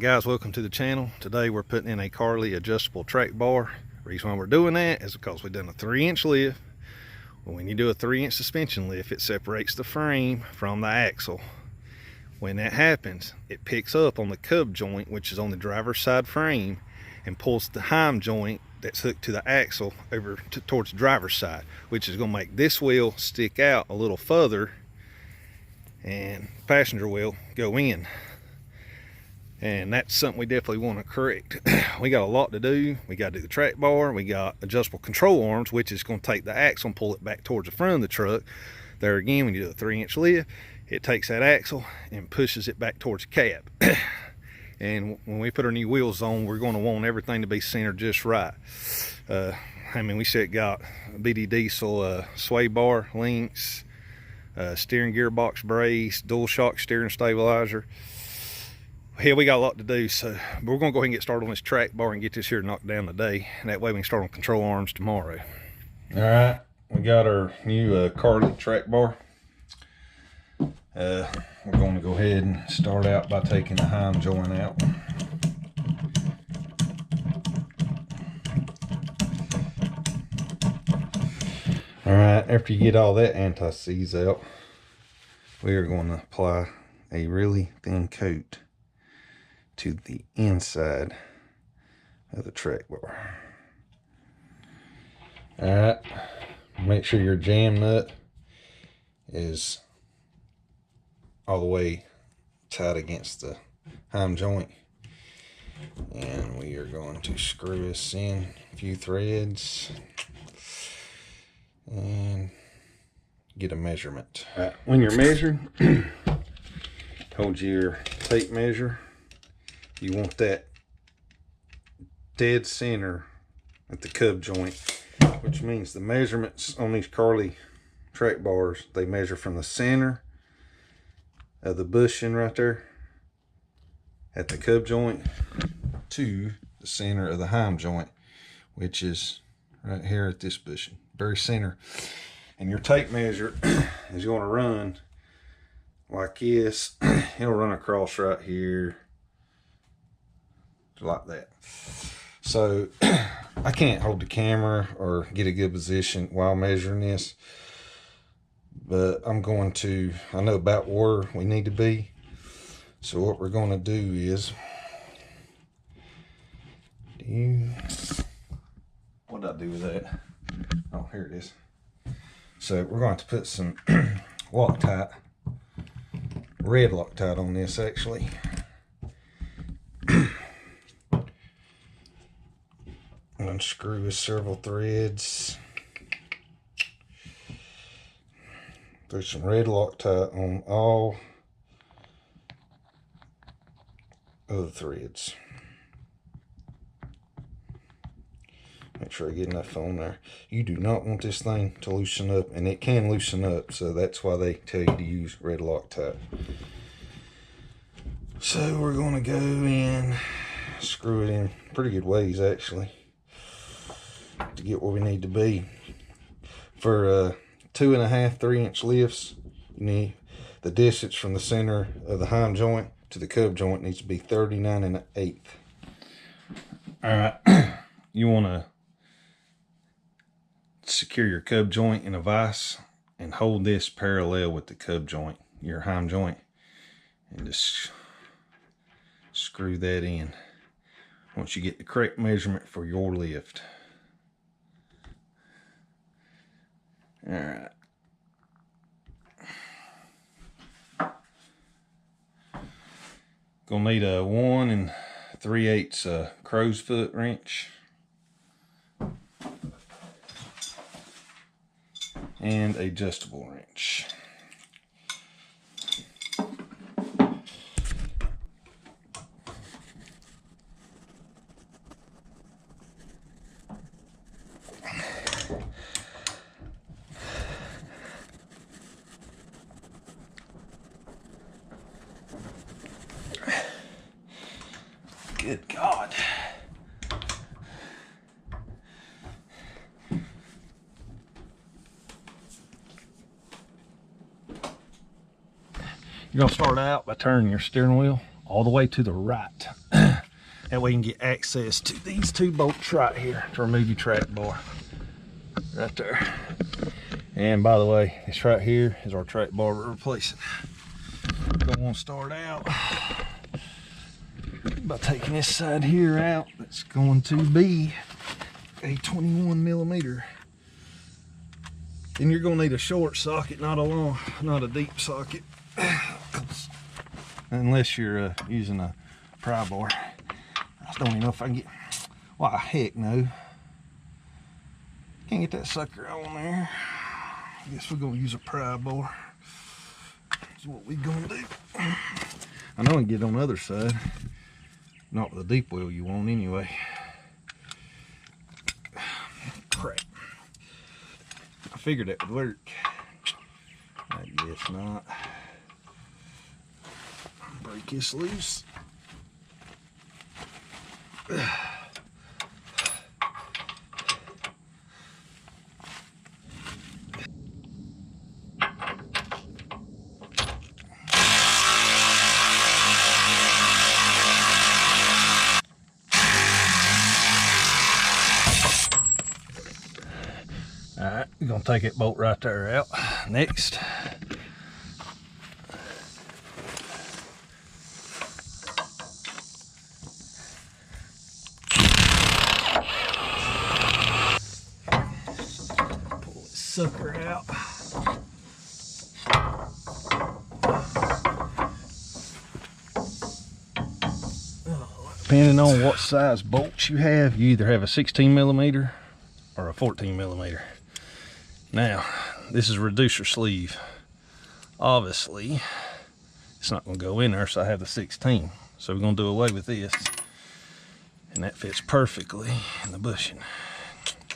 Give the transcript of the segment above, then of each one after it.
Guys, welcome to the channel. Today we're putting in a Carli adjustable track bar. The reason why we're doing that is because we've done a 3-inch lift. When you do a 3-inch suspension lift, it separates the frame from the axle. When that happens, it picks up on the cub joint, which is on the driver's side frame, and pulls the heim joint that's hooked to the axle over towards the driver's side, which is going to make this wheel stick out a little further and passenger wheel go in. And that's something we definitely want to correct. We got a lot to do. We got to do the track bar. We got adjustable control arms, which is going to take the axle and pull it back towards the front of the truck. There again, when you do a 3-inch lift, it takes that axle and pushes it back towards the cab. And when we put our new wheels on, we're going to want everything to be centered just right. We said got BD Diesel sway bar links, steering gearbox brace, dual shock steering stabilizer. Here we got a lot to do, so we're going to go ahead and get started on this track bar and get this here knocked down today. And that way we can start on control arms tomorrow. All right, we got our new Carli track bar. We're going to go ahead and start out by taking the heim joint out. All right, after you get all that anti-seize out, we are going to apply a really thin coat to the inside of the track bar. All right, make sure your jam nut is all the way tight against the heim joint, and we are going to screw this in a few threads and get a measurement. All right, when you're measuring, hold your tape measure. You want that dead center at the cub joint, which means the measurements on these Carli track bars, they measure from the center of the bushing right there at the cub joint to the center of the heim joint, which is right here at this bushing, very center. And your tape measure is going to run like this. It'll run across right here like that. So I can't hold the camera or get a good position while measuring this, but I know about where we need to be. So what we're going to do is, what did I do with that? Oh, here it is. So we're going to put some Loctite, red Loctite on this actually. Unscrew with several threads. There's some red Loctite on all of the threads. Make sure I get enough on there. You do not want this thing to loosen up, and it can loosen up, so that's why they tell you to use red Loctite. So we're going to go in, screw it in pretty good ways actually to get where we need to be. For 2.5 3-inch lifts, you need the distance from the center of the heim joint to the cub joint needs to be 39 1/8. All right, you want to secure your cub joint in a vise and hold this parallel with the cub joint, your heim joint, and just screw that in once you get the correct measurement for your lift. All right. Gonna need a 1 3/8 crow's foot wrench and a adjustable wrench. Good God. You're going to start out by turning your steering wheel all the way to the right. That way you can get access to these 2 bolts right here to remove your track bar. Right there. And by the way, this right here is our track bar we're replacing. We're going to start out by taking this side here out. That's going to be a 21 millimeter. And you're going to need a short socket, not a deep socket, unless you're using a pry bar. I don't even know if I can get. Why, heck no. Can't get that sucker on there. I guess we're going to use a pry bar. That's what we're going to do. I know I can get it on the other side. Not with the deep well you want anyway. Crap. I figured that would work. I guess not. Break this loose. Alright, we're going to take that bolt right there out. Next, pull this sucker out. Depending on what size bolts you have, you either have a 16 millimeter or a 14 millimeter. Now, this is a reducer sleeve. Obviously, it's not going to go in there, so I have the 16. So we're going to do away with this. And that fits perfectly in the bushing.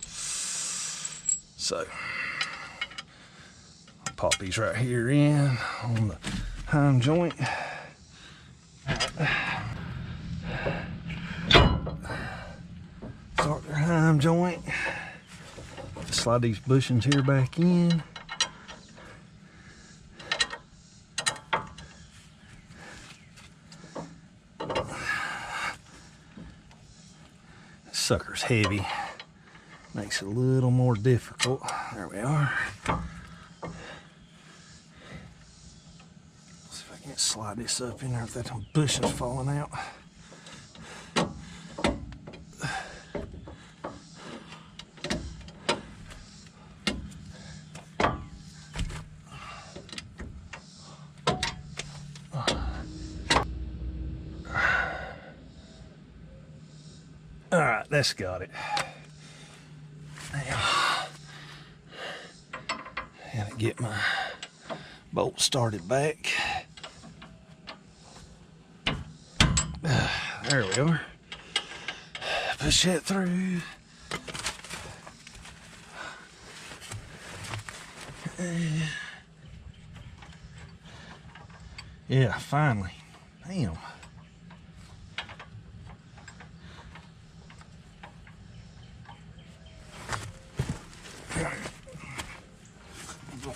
So, I'll pop these right here in on the heim joint. Start their heim joint. Slide these bushings here back in. This sucker's heavy. Makes it a little more difficult. There we are. See if I can slide this up in there if that bushing's falling out. Alright, that's got it. Now, I gotta get my bolt started back. There we are. Push that through. Yeah, finally. Damn.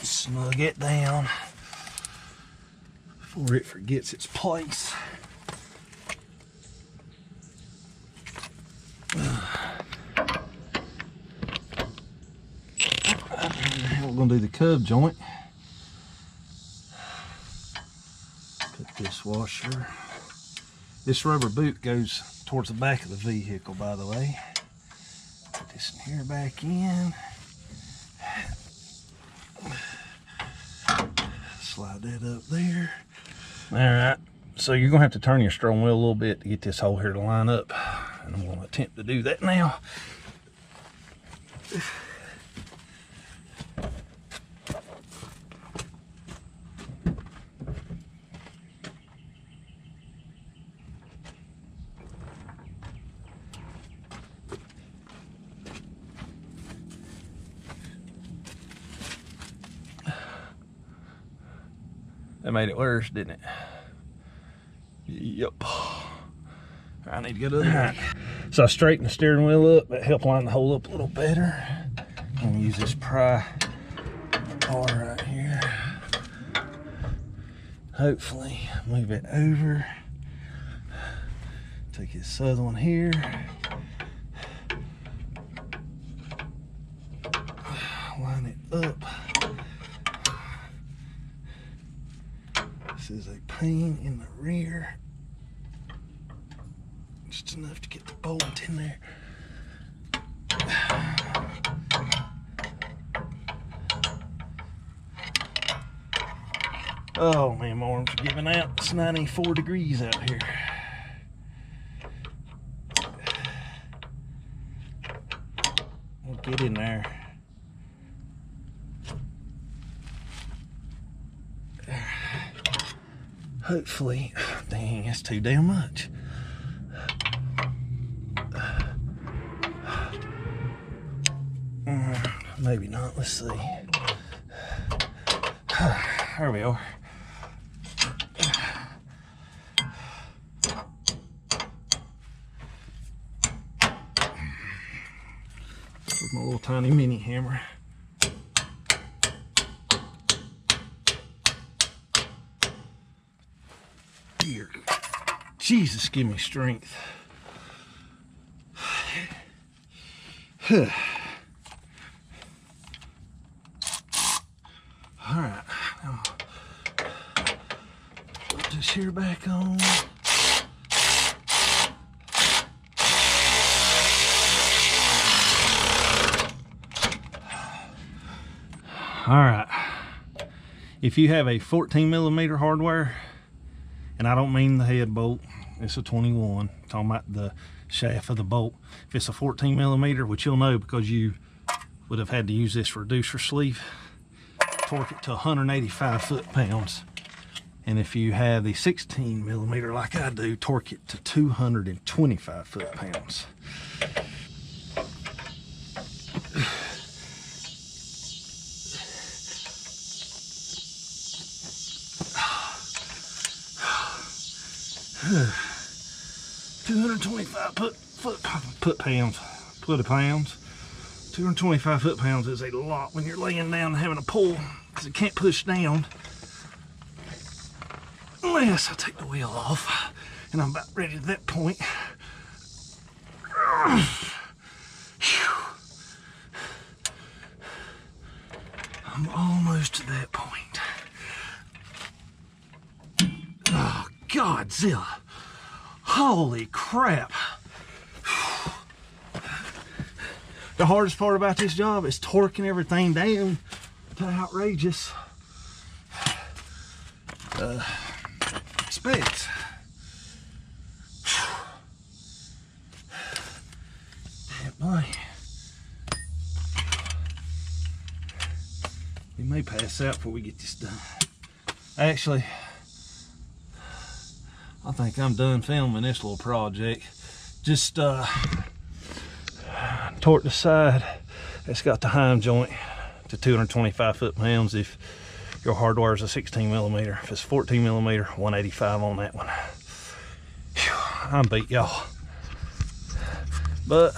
Snug it down before it forgets its place. We're going to do the cub joint. Put this washer. This rubber boot goes towards the back of the vehicle, by the way. Put this in here back in. Slide that up there. All right, so you're gonna have to turn your steering wheel a little bit to get this hole here to line up. And I'm gonna attempt to do that now. That made it worse, didn't it? Yep. I need to go to the right. So I straightened the steering wheel up. That helped line the hole up a little better. I'm gonna use this pry bar right here. Hopefully move it over Take this other one here. Line it up. This is a pain in the rear. Just enough to get the bolt in there. Oh man, my arms are giving out. It's 94 degrees out here. We'll get in there. Hopefully, dang, that's too damn much. Maybe not, let's see. There we are. With my little tiny mini hammer. Here. Jesus, give me strength. All right, now put this here back on. All right, if you have a 14mm hardware, and I don't mean the head bolt, it's a 21, I'm talking about the shaft of the bolt. If it's a 14mm, which you'll know because you would have had to use this reducer sleeve, torque it to 185 foot-pounds. And if you have the 16mm like I do, torque it to 225 foot-pounds. foot-pounds. 225 foot-pounds is a lot when you're laying down and having to pull because it can't push down unless I take the wheel off, and I'm about ready to that point. I'm almost to that point. Oh, Godzilla. Holy crap. The hardest part about this job is torquing everything down to outrageous specs. Damn boy. We may pass out before we get this done. Actually, I think I'm done filming this little project. Just torque the side that's got the heim joint to 225 foot-pounds if your hardware is a 16mm. If it's 14mm, 185 on that one. Whew, I'm beat, y'all. But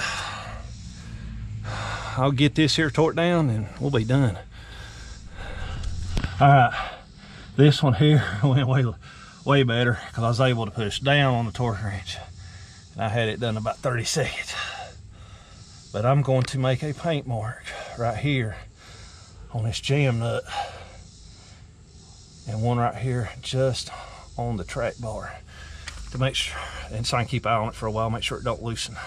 I'll get this here torqued down and we'll be done. All right, this one here went way better because I was able to push down on the torque wrench. And I had it done in about 30 seconds. But I'm going to make a paint mark right here on this jam nut, and one right here just on the track bar to make sure, and so I can keep eye on it for a while, make sure it don't loosen.